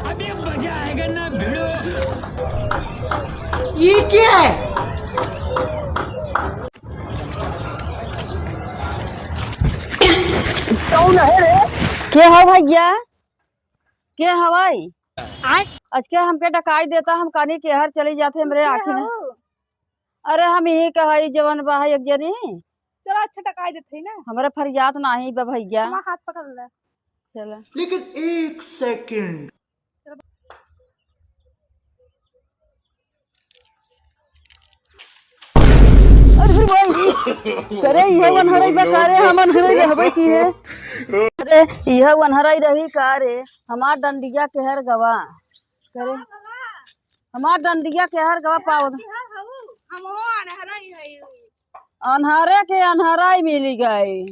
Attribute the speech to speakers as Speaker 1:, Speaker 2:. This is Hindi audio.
Speaker 1: अभी मजा आएगा ना भिड़ो।
Speaker 2: ये क्या है?
Speaker 3: कौन है रे?
Speaker 4: के हो भैया? के हवाई आज के हमके डकाई देता, हम कानी के हर चली जाते हमरे आखिर में। अरे हम यही कहाई जवन बा एक जनी।
Speaker 3: चलो अच्छा टकाई देते ना।
Speaker 4: हमारे फरियाद नहीं बा भैया।
Speaker 3: हाथ पकड़ ले।
Speaker 4: चलो
Speaker 2: लेकिन एक सेकंड,
Speaker 4: अरे भाई करे यह वनहराई बकारे हमन घरे रहबे की है। अरे यह वनहराई रही का रे, हमार डंडिया के हर गवा करे, हमार डंडिया के हर गवा पाव
Speaker 3: हम हो अनहरा ही है।
Speaker 4: अनहरे के अनहराई मिली गई।